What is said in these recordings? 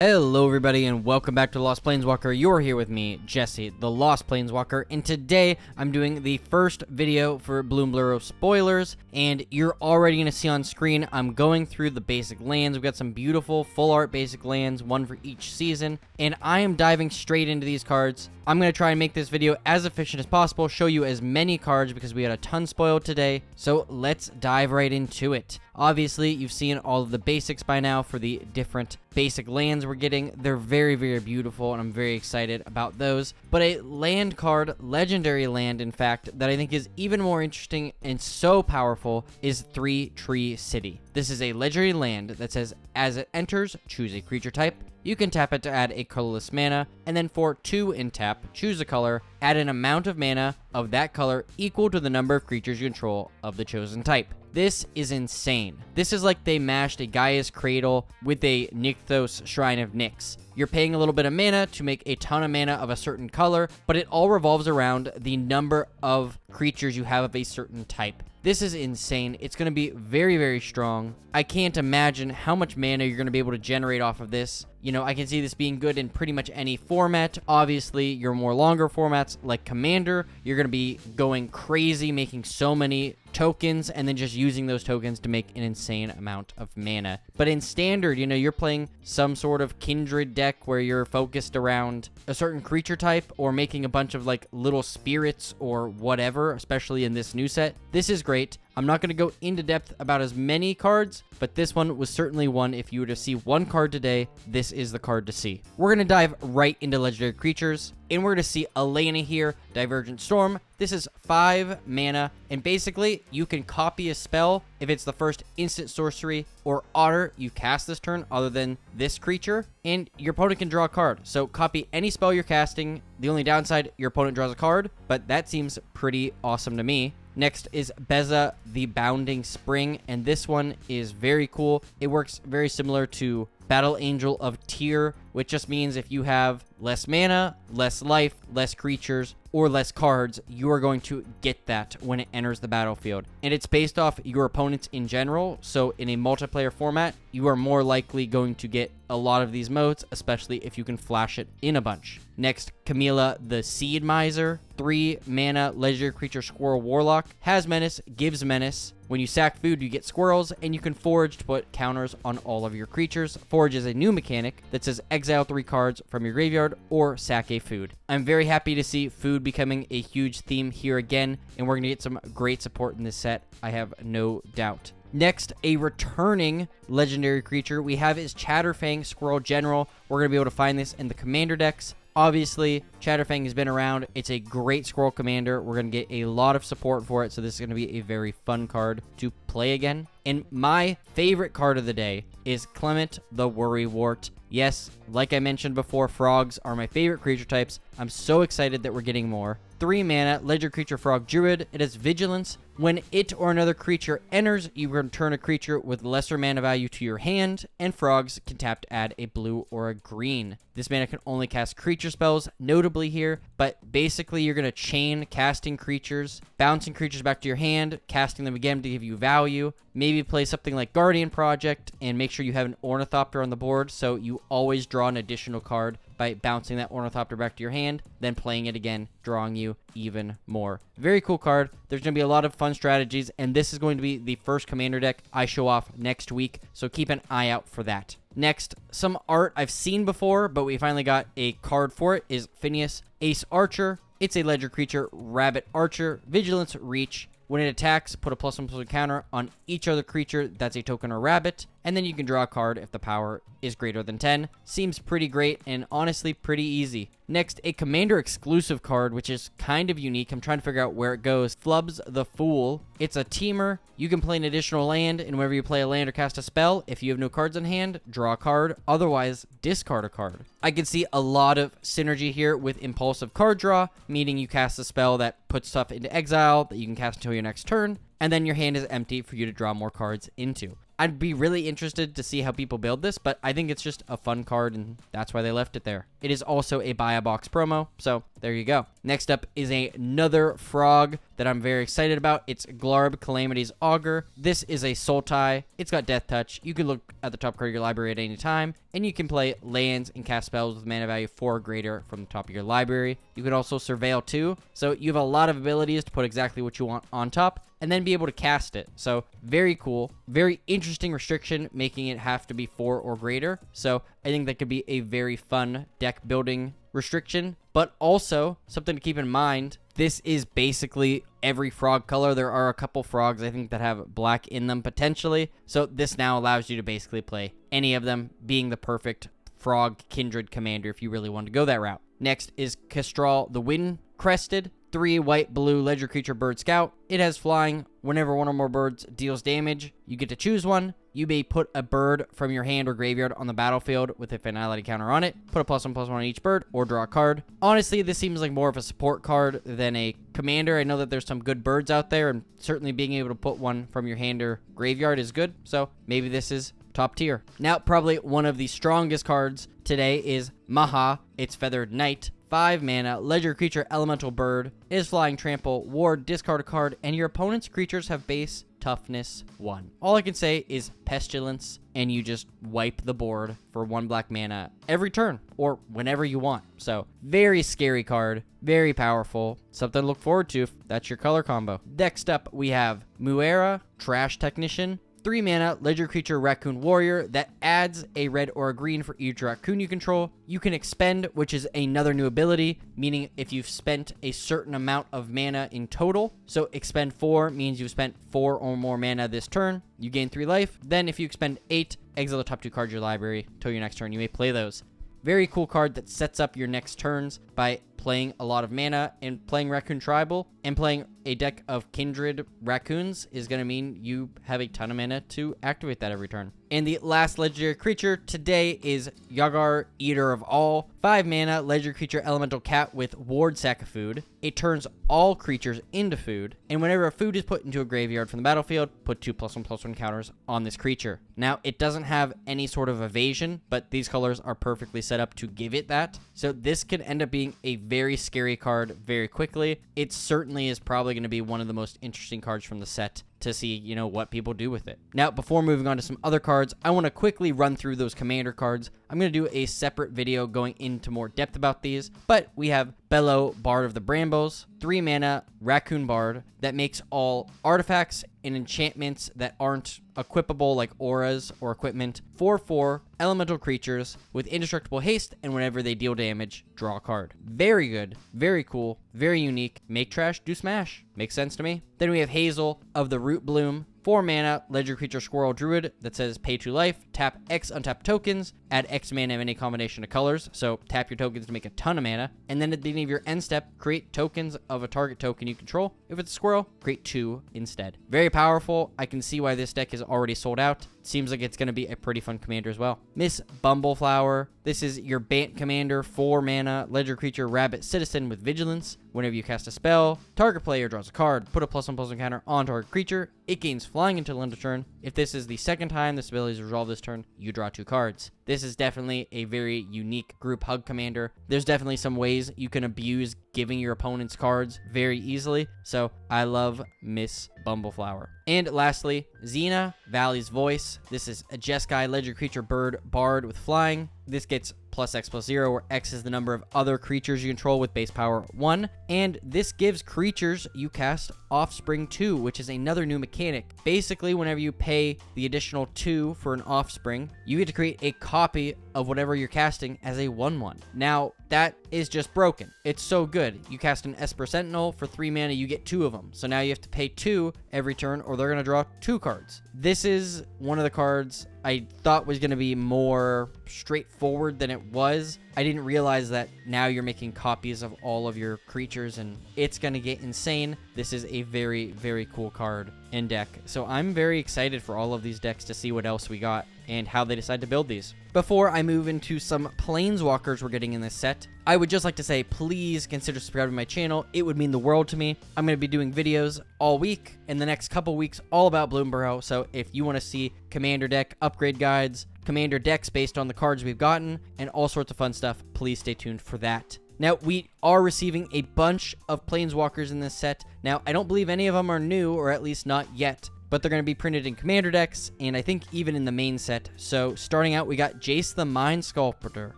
Hello everybody and welcome back to The Lost Planeswalker. You're here with me, Jesse, the Lost Planeswalker, and today I'm doing the first video for Bloomburrow Spoilers, and you're already going to see on screen I'm going through the basic lands. We've got some beautiful full art basic lands, one for each season, and I am diving straight into these cards. I'm going to try and make this video as efficient as possible, show you as many cards because we had a ton spoiled today, so let's dive right into it. Obviously, you've seen all of the basics by now for the different basic lands we're getting. They're very, very beautiful, and I'm very excited about those. But a land card, legendary land, in fact, that I think is even more interesting and so powerful is 3 Tree City. This is a legendary land that says, as it enters, choose a creature type. You can tap it to add a colorless mana, and then for 2 in tap, choose a color, add an amount of mana of that color equal to the number of creatures you control of the chosen type. This is insane. This is like they mashed a Gaia's Cradle with a Nykthos Shrine of Nyx. You're paying a little bit of mana to make a ton of mana of a certain color, but it all revolves around the number of creatures you have of a certain type. This is insane. It's going to be very, very strong. I can't imagine how much mana you're going to be able to generate off of this. You know, I can see this being good in pretty much any format. Obviously, your more longer formats like Commander, you're going to be going crazy, making so many tokens, and then just using those tokens to make an insane amount of mana. But in Standard, you know, you're playing some sort of Kindred deck where you're focused around a certain creature type or making a bunch of like little spirits or whatever, especially in this new set. This is great. I'm not going to go into depth about as many cards, but this one was certainly one. If you were to see one card today, this is the card to see. We're going to dive right into legendary creatures, and we're going to see Elena here, Divergent Storm. This is 5 mana, and basically, you can copy a spell if it's the first instant sorcery or otter you cast this turn other than this creature, and your opponent can draw a card. So copy any spell you're casting. The only downside, your opponent draws a card, but that seems pretty awesome to me. Next is Beza, the Bounding Spring, and this one is very cool. It works very similar to Battle Angel of Tyr, which just means if you have less mana, less life, less creatures, or less cards, you are going to get that when it enters the battlefield. And it's based off your opponents in general, so in a multiplayer format, you are more likely going to get a lot of these modes, especially if you can flash it in a bunch. Next, Camilla, the Seed Miser, 3 mana legendary creature Squirrel Warlock, has menace, gives menace. When you sack food, you get squirrels, and you can forage to put counters on all of your creatures. Forage is a new mechanic that says exile 3 cards from your graveyard or sack a food. I'm very happy to see food becoming a huge theme here again, and we're going to get some great support in this set, I have no doubt. Next, a returning legendary creature we have is Chatterfang Squirrel General. We're going to be able to find this in the Commander decks. Obviously, Chatterfang has been around. It's a great squirrel commander. We're going to get a lot of support for it, so this is going to be a very fun card to play again. And my favorite card of the day is Clement the Worrywart. Yes, like I mentioned before, frogs are my favorite creature types. I'm so excited that we're getting more. 3 mana, legendary creature Frog Druid. It has Vigilance. When it or another creature enters, you return a creature with lesser mana value to your hand, and frogs can tap to add a blue or a green. This mana can only cast creature spells, notably here, but basically you're going to chain casting creatures, bouncing creatures back to your hand, casting them again to give you value. Maybe play something like Guardian Project, and make sure you have an Ornithopter on the board, so you always draw an additional card by bouncing that Ornithopter back to your hand, then playing it again, drawing you even more. Very cool card. There's going to be a lot of fun strategies, and this is going to be the first Commander deck I show off next week, so keep an eye out for that. Next, some art I've seen before, but we finally got a card for it, is Phineas Ace Archer. It's a legendary creature, Rabbit Archer, Vigilance, Reach. When it attacks, put a +1/+1 counter on each other creature that's a token or rabbit, and then you can draw a card if the power is greater than 10. Seems pretty great and honestly pretty easy. Next, a Commander exclusive card, which is kind of unique. I'm trying to figure out where it goes. Flubs the Fool. It's a teamer. You can play an additional land, and whenever you play a land or cast a spell, if you have no cards in hand, draw a card. Otherwise, discard a card. I can see a lot of synergy here with Impulsive Card Draw, meaning you cast a spell that puts stuff into exile that you can cast until your next turn, and then your hand is empty for you to draw more cards into. I'd be really interested to see how people build this, but I think it's just a fun card, and that's why they left it there. It is also a buy a box promo, so there you go. Next up is another frog that I'm very excited about. It's Glarb Calamity's Augur. This is a Sultai. It's got Death Touch. You can look at the top card of your library at any time, and you can play lands and cast spells with mana value 4 or greater from the top of your library. You can also Surveil too, so you have a lot of abilities to put exactly what you want on top, and then be able to cast it. So very cool, very interesting restriction, making it have to be 4 or greater. So I think that could be a very fun deck building restriction, but also something to keep in mind. This is basically every frog color. There are a couple frogs I think that have black in them potentially. So this now allows you to basically play any of them, being the perfect frog kindred commander if you really want to go that route. Next is Kestral the Wind Crested. 3 white, blue, ledger creature, bird scout. It has flying. Whenever one or more birds deals damage, you get to choose one. You may put a bird from your hand or graveyard on the battlefield with a finality counter on it. Put a +1/+1 on each bird or draw a card. Honestly, this seems like more of a support card than a commander. I know that there's some good birds out there, and certainly being able to put one from your hand or graveyard is good. So maybe this is top tier. Now, probably one of the strongest cards today is Maha. It's Feathered Knight. 5 mana, ledger creature, elemental bird, is flying, trample, ward, discard a card, and your opponent's creatures have base toughness 1. All I can say is pestilence, and you just wipe the board for 1 black mana every turn, or whenever you want. So, very scary card, very powerful, something to look forward to if that's your color combo. Next up, we have Muera, Trash Technician. 3 mana, ledger creature, raccoon warrior, that adds a red or a green for each raccoon you control. You can expend, which is another new ability, meaning if you've spent a certain amount of mana in total. So expend 4 means you've spent 4 or more mana this turn. You gain 3 life. Then if you expend 8, exile the top 2 cards of your library till your next turn. You may play those. Very cool card that sets up your next turns by playing a lot of mana and playing Raccoon Tribal, and playing a deck of Kindred Raccoons is going to mean you have a ton of mana to activate that every turn. And the last legendary creature today is Yagar, Eater of All. 5 mana, legendary creature, elemental cat with ward, sack of food. It turns all creatures into food, and whenever a food is put into a graveyard from the battlefield, put 2 +1/+1 counters on this creature. Now, it doesn't have any sort of evasion, but these colors are perfectly set up to give it that. So this could end up being a very scary card very quickly. It certainly is probably going to be one of the most interesting cards from the set to see, you know, what people do with it. Now, before moving on to some other cards, I want to quickly run through those commander cards. I'm going to do a separate video going into more depth about these, but we have Bellow, Bard of the Brambles, 3 mana, Raccoon Bard, that makes all artifacts and enchantments that aren't equipable like auras or equipment 4/4 elemental creatures with indestructible haste, and whenever they deal damage, draw a card. Very good, very cool, very unique. Make trash, do smash. Makes sense to me. Then we have Hazel of the Root Bloom, 4 mana, ledger creature, squirrel druid, that says pay 2 life, tap X untap tokens, add X mana of any combination of colors, so tap your tokens to make a ton of mana, and then at the beginning of your end step, create tokens of a target token you control. If it's a squirrel, create 2 instead. Very powerful. I can see why this deck is already sold out. Seems like it's going to be a pretty fun commander as well. Miss Bumbleflower. This is your Bant commander, 4 mana, ledger creature, rabbit citizen with vigilance. Whenever you cast a spell, target player draws a card, put a +1/+1 counter on target creature. It gains flying until end of turn. If this is the second time this ability is resolved this turn, you draw 2 cards. This is definitely a very unique group hug commander. There's definitely some ways you can abuse giving your opponents cards very easily, so I love Miss Bumbleflower. And lastly, Xena, Valley's Voice. This is a Jeskai, ledger creature, bird, bard with flying. This gets +X+0, where X is the number of other creatures you control with base power 1. And this gives creatures you cast Offspring 2, which is another new mechanic. Basically, whenever you pay the additional 2 for an Offspring, you get to create a copy of whatever you're casting as a 1/1. Now, that is just broken. It's so good. You cast an Esper Sentinel for 3 mana, you get 2 of them. So now you have to pay 2 every turn, or they're going to draw 2 cards. This is one of the cards I thought was going to be more straightforward than it was. I didn't realize that now you're making copies of all of your creatures, and it's going to get insane. This is a very, very cool card and deck. So I'm very excited for all of these decks to see what else we got and how they decide to build these. Before I move into some planeswalkers we're getting in this set, I would just like to say, please consider subscribing to my channel. It would mean the world to me. I'm going to be doing videos all week in the next couple weeks all about Bloomburrow. So if you want to see commander deck upgrade guides, commander decks based on the cards we've gotten, and all sorts of fun stuff, please stay tuned for that. Now, we are receiving a bunch of Planeswalkers in this set. Now, I don't believe any of them are new, or at least not yet, but they're going to be printed in Commander decks, and I think even in the main set. So, starting out, we got Jace the Mind Sculptor.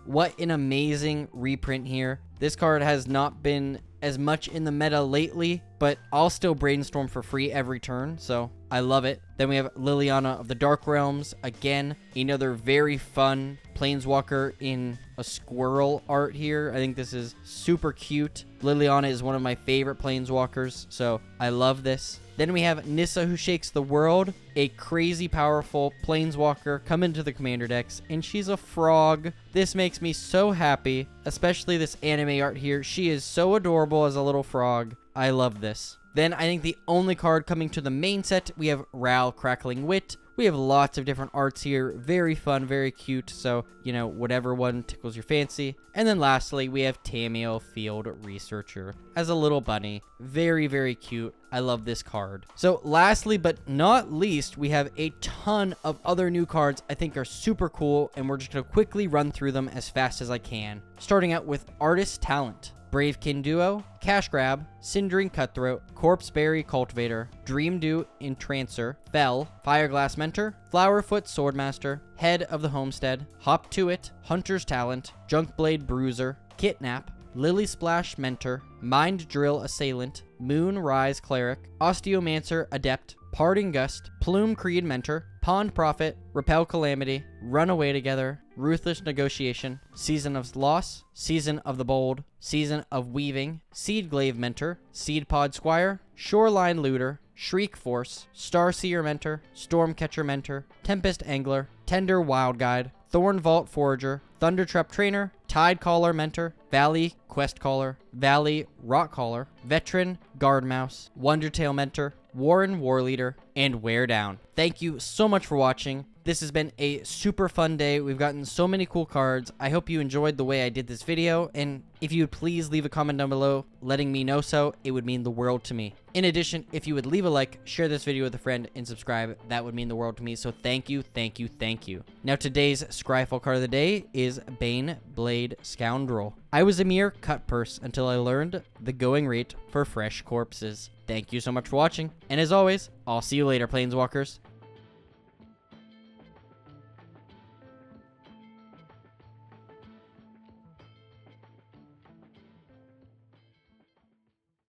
What an amazing reprint here. This card has not been as much in the meta lately, but I'll still brainstorm for free every turn, so I love it. Then we have Liliana of the Dark Realms. Again, another very fun Planeswalker in a squirrel art here. I think this is super cute. Liliana is one of my favorite Planeswalkers, so I love this. Then we have Nissa Who Shakes the World, a crazy powerful Planeswalker come into the Commander decks, and she's a frog. This makes me so happy, especially this anime art here. She is so adorable as a little frog. I love this. Then I think the only card coming to the main set, we have Ral Crackling Wit. We have lots of different arts here. Very fun, very cute. So, you know, whatever one tickles your fancy. And then lastly, we have Tamiel Field Researcher as a little bunny. Very, very cute. I love this card. So lastly, but not least, we have a ton of other new cards I think are super cool. And we're just going to quickly run through them as fast as I can. Starting out with Artist Talent. Bravekin Duo, Cash Grab, Cindering Cutthroat, Corpseberry Cultivator, Dream Dew Entrancer, Fell, Fireglass Mentor, Flowerfoot Swordmaster, Head of the Homestead, Hop to It, Hunter's Talent, Junkblade Bruiser, Kitnap, Lily Splash Mentor, Mind Drill Assailant, Moon Rise Cleric, Osteomancer Adept, Parting Gust, Plume Creed Mentor, Pond Prophet, Repel Calamity, Run Away Together, Ruthless Negotiation, Season of Loss, Season of the Bold, Season of Weaving, Seedglaive Mentor, Seedpod Squire, Shoreline Looter, Shriek Force, Starseer Mentor, Stormcatcher Mentor, Tempest Angler, Tender Wild Guide, Thorn Vault Forager, Thundertrap Trainer, Tide Caller Mentor, Valley Quest Caller, Valley Rock Caller, Veteran Guardmouse, Wondertail Mentor, Warren Warleader, and Wear Down. Thank you so much for watching. This has been a super fun day. We've gotten so many cool cards. I hope you enjoyed the way I did this video, and if you would please leave a comment down below letting me know so, it would mean the world to me. In addition, if you would leave a like, share this video with a friend, and subscribe, that would mean the world to me, so thank you, thank you, thank you. Now today's Scryfall card of the day is Bane Blade Scoundrel. I was a mere cut purse until I learned the going rate for fresh corpses. Thank you so much for watching, and as always, I'll see you later, Planeswalkers.